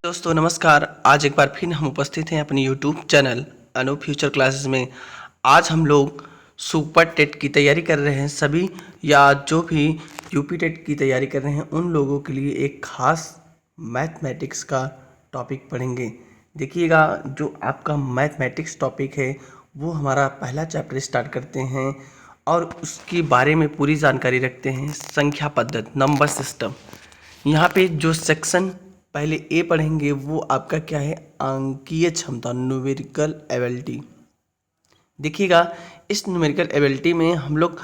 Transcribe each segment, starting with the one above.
दोस्तों नमस्कार। आज एक बार फिर हम उपस्थित हैं अपने यूट्यूब चैनल अनु फ्यूचर क्लासेस में। आज हम लोग सुपर टेट की तैयारी कर रहे हैं सभी या जो भी यूपी टेट की तैयारी कर रहे हैं उन लोगों के लिए एक खास मैथमेटिक्स का टॉपिक पढ़ेंगे। देखिएगा, जो आपका मैथमेटिक्स टॉपिक है वो हमारा पहला चैप्टर स्टार्ट करते हैं और उसके बारे में पूरी जानकारी रखते हैं। संख्या पद्धति, नंबर सिस्टम। यहाँ पे जो सेक्शन पहले ए पढ़ेंगे वो आपका क्या है, अंकीय क्षमता, न्यूमेरिकल एबिलिटी। देखिएगा, इस न्यूमेरिकल एबिलिटी में हम लोग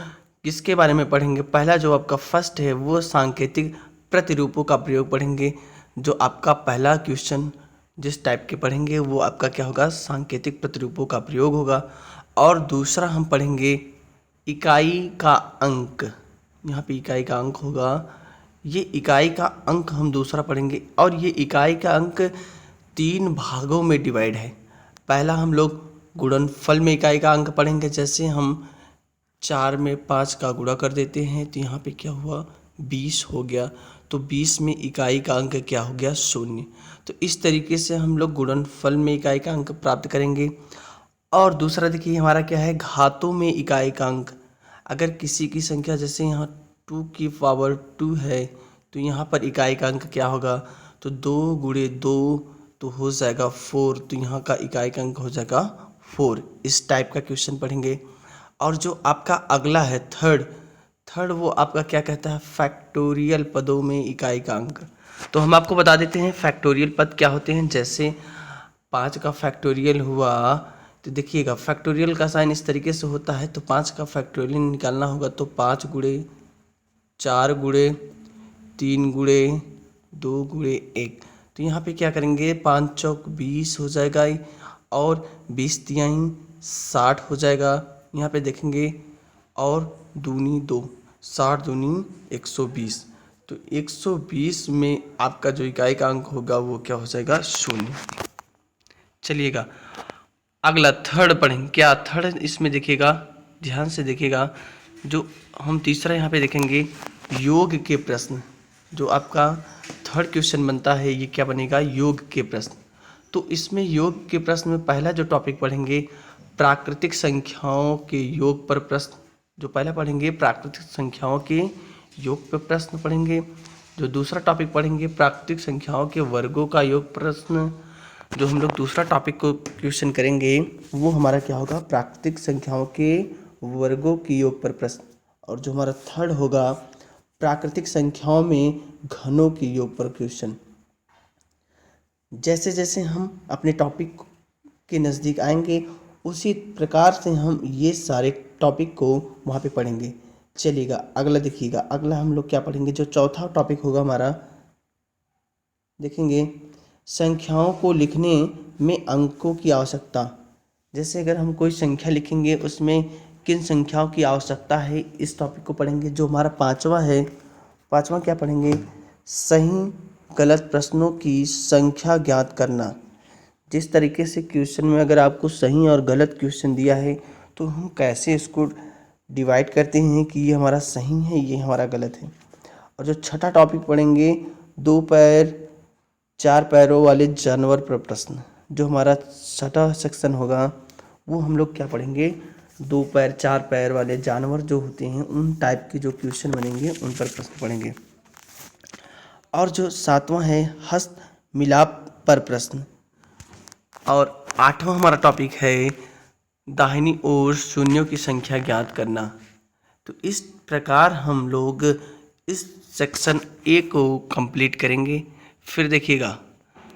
किसके बारे में पढ़ेंगे। पहला जो आपका फर्स्ट है वो सांकेतिक प्रतिरूपों का प्रयोग पढ़ेंगे। जो आपका पहला क्वेश्चन जिस टाइप के पढ़ेंगे वो आपका क्या होगा, सांकेतिक प्रतिरूपों का प्रयोग होगा। और दूसरा हम पढ़ेंगे इकाई का अंक। यहाँ पे इकाई का अंक होगा, ये इकाई का अंक हम दूसरा पढ़ेंगे। और ये इकाई का अंक 3 भागों में डिवाइड है। पहला हम लोग गुणनफल में इकाई का अंक पढ़ेंगे। जैसे हम 4 में 5 का गुणा कर देते हैं तो यहाँ पे क्या हुआ, 20 हो गया। तो 20 में इकाई का अंक क्या हो गया, 0। तो इस तरीके से हम लोग गुणनफल में इकाई का अंक प्राप्त करेंगे। और दूसरा देखिए हमारा क्या है, घातों में इकाई का अंक। अगर किसी की संख्या जैसे यहाँ 2 की पावर 2 है तो यहाँ पर इकाई का अंक क्या होगा, तो 2 गुणे 2 तो हो जाएगा 4। तो यहाँ का इकाई का अंक हो जाएगा 4। इस टाइप का क्वेश्चन पढ़ेंगे। और जो आपका अगला है थर्ड वो आपका क्या कहता है, फैक्टोरियल पदों में इकाई का अंक। तो हम आपको बता देते हैं फैक्टोरियल पद क्या होते हैं। जैसे 5 का फैक्टोरियल हुआ तो देखिएगा फैक्टोरियल का साइन इस तरीके से होता है। तो 5 का फैक्टोरियल निकालना होगा तो 5 गुणे 4 गुणे 3 गुणे 2 गुणे 1। तो यहाँ पे क्या करेंगे, 5 चौक 20 हो जाएगा और 20 तिहाई 60 हो जाएगा। यहाँ पे देखेंगे और दूनी 2, 60 दूनी 120। तो 120 में आपका जो इकाई का अंक होगा वो क्या हो जाएगा, 0। चलिएगा अगला थर्ड पढ़ेंगे। क्या थर्ड, इसमें देखिएगा ध्यान से देखिएगा, जो हम तीसरा यहाँ पे देखेंगे योग के प्रश्न। जो आपका थर्ड क्वेश्चन बनता है ये क्या बनेगा, योग के प्रश्न। तो इसमें योग के प्रश्न में पहला जो टॉपिक पढ़ेंगे प्राकृतिक संख्याओं के योग पर प्रश्न। जो पहला पढ़ेंगे प्राकृतिक संख्याओं के योग पर प्रश्न पढ़ेंगे। जो दूसरा टॉपिक पढ़ेंगे प्राकृतिक संख्याओं के वर्गों का योग प्रश्न। जो हम लोग दूसरा टॉपिक को क्वेश्चन करेंगे वो हमारा क्या होगा, प्राकृतिक संख्याओं के वर्गों के योग पर प्रश्न। और जो हमारा थर्ड होगा प्राकृतिक संख्याओं में घनों के योग पर क्वेश्चन। जैसे जैसे हम अपने टॉपिक के नज़दीक आएंगे उसी प्रकार से हम ये सारे टॉपिक को वहाँ पे पढ़ेंगे। चलिएगा अगला देखिएगा, अगला हम लोग क्या पढ़ेंगे। जो चौथा टॉपिक होगा हमारा, देखेंगे संख्याओं को लिखने में अंकों की आवश्यकता। जैसे अगर हम कोई संख्या लिखेंगे उसमें किन संख्याओं की आवश्यकता है, इस टॉपिक को पढ़ेंगे। जो हमारा पांचवा है, पांचवा क्या पढ़ेंगे, सही गलत प्रश्नों की संख्या ज्ञात करना। जिस तरीके से क्वेश्चन में अगर आपको सही और गलत क्वेश्चन दिया है तो हम कैसे इसको डिवाइड करते हैं कि ये हमारा सही है ये हमारा गलत है। और जो छठा टॉपिक पढ़ेंगे 2 पैर 4 पैरों वाले जानवर पर प्रश्न। जो हमारा छठा सेक्शन होगा वो हम लोग क्या पढ़ेंगे, 2 पैर 4 पैर वाले जानवर जो होते हैं उन टाइप के जो क्वेश्चन बनेंगे उन पर प्रश्न पढ़ेंगे। और जो सातवां है हस्त मिलाप पर प्रश्न। और आठवां हमारा टॉपिक है दाहिनी ओर शून्यों की संख्या ज्ञात करना। तो इस प्रकार हम लोग इस सेक्शन ए को कंप्लीट करेंगे। फिर देखिएगा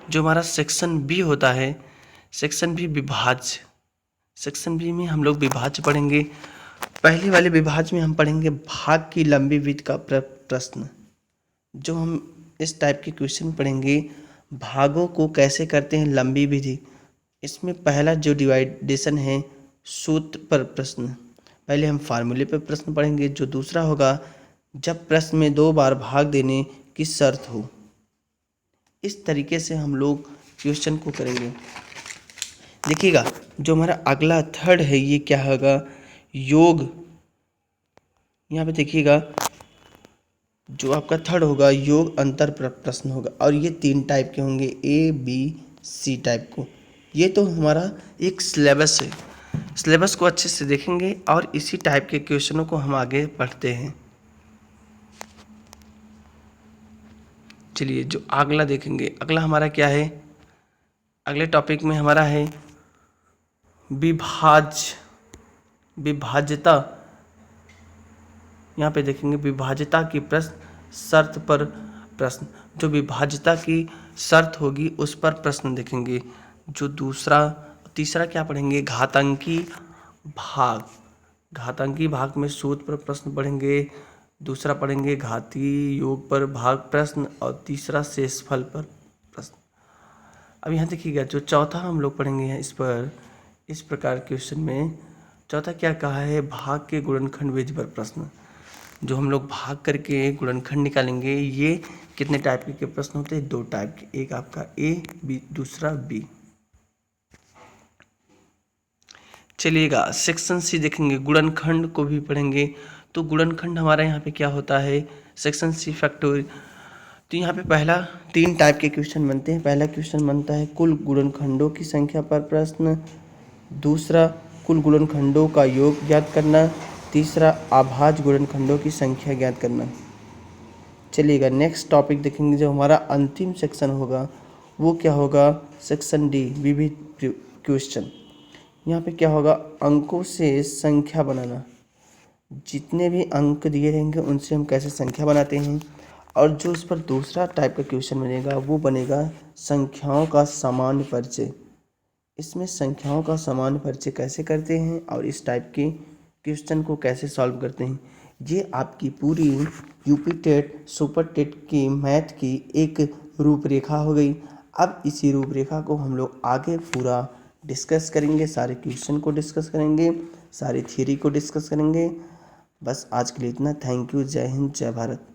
जो हमारा सेक्शन बी होता है, सेक्शन बी विभाज्य। सेक्शन बी में हम लोग विभाज्य पढ़ेंगे। पहले वाले विभाज्य में हम पढ़ेंगे भाग की लंबी विधि का प्रश्न। जो हम इस टाइप के क्वेश्चन पढ़ेंगे, भागों को कैसे करते हैं लंबी विधि। इसमें पहला जो डिवाइडेशन है सूत्र पर प्रश्न। पहले हम फार्मूले पर प्रश्न पढ़ेंगे। जो दूसरा होगा जब प्रश्न में 2 बार भाग देने की शर्त हो। इस तरीके से हम लोग क्वेश्चन को करेंगे। देखिएगा जो हमारा अगला थर्ड है ये क्या होगा, योग। यहाँ पे देखिएगा जो आपका थर्ड होगा योग अंतर प्रश्न होगा, और ये 3 टाइप के होंगे, ए बी सी टाइप को। ये तो हमारा एक सिलेबस है, सिलेबस को अच्छे से देखेंगे और इसी टाइप के क्वेश्चनों को हम आगे पढ़ते हैं। चलिए जो अगला देखेंगे, अगला हमारा क्या है, अगले टॉपिक में हमारा है विभाज्यता। यहाँ पे देखेंगे विभाज्यता की प्रश्न शर्त पर प्रश्न। जो विभाज्यता की शर्त होगी उस पर प्रश्न देखेंगे। जो तीसरा क्या पढ़ेंगे, घातांकी भाग। घातांकी भाग में सूत्र पर प्रश्न पढ़ेंगे, दूसरा पढ़ेंगे घातीय योग पर भाग प्रश्न, और तीसरा शेषफल पर प्रश्न। अब यहाँ देखिएगा जो चौथा हम लोग पढ़ेंगे इस पर, इस प्रकार क्वेश्चन में चौथा क्या कहा है, भाग के गुणनखंड विधि पर प्रश्न। जो हम लोग भाग करके गुणनखंड निकालेंगे, ये कितने टाइप के प्रश्न होते हैं, 2 टाइप के, एक आपका ए बी, दूसरा बी। चलिएगा सेक्शन सी देखेंगे, गुणनखंड को भी पढ़ेंगे। तो गुणनखंड हमारा यहाँ पे क्या होता है, सेक्शन सी फैक्टोरियल। तो यहाँ पे पहला 3 टाइप के क्वेश्चन बनते हैं। पहला क्वेश्चन बनता है कुल गुणनखंडों की संख्या पर प्रश्न, दूसरा कुल गुणनखंडों का योग ज्ञात करना, तीसरा अभाज्य गुणनखंडों की संख्या ज्ञात करना। चलिएगा नेक्स्ट टॉपिक देखेंगे, जो हमारा अंतिम सेक्शन होगा वो क्या होगा, सेक्शन डी विविध क्वेश्चन। यहाँ पे क्या होगा, अंकों से संख्या बनाना। जितने भी अंक दिए रहेंगे उनसे हम कैसे संख्या बनाते हैं। और जो इस पर दूसरा टाइप का क्वेश्चन बनेगा वो बनेगा संख्याओं का सामान्य परिचय। इसमें संख्याओं का सामान्य परिचय कैसे करते हैं और इस टाइप के क्वेश्चन को कैसे सॉल्व करते हैं, ये आपकी पूरी यूपी टेट सुपर टेट की मैथ की एक रूपरेखा हो गई। अब इसी रूपरेखा को हम लोग आगे पूरा डिस्कस करेंगे, सारे क्वेश्चन को डिस्कस करेंगे, सारी थ्योरी को डिस्कस करेंगे। बस आज के लिए इतना। Thank you. जय हिंद, जय भारत।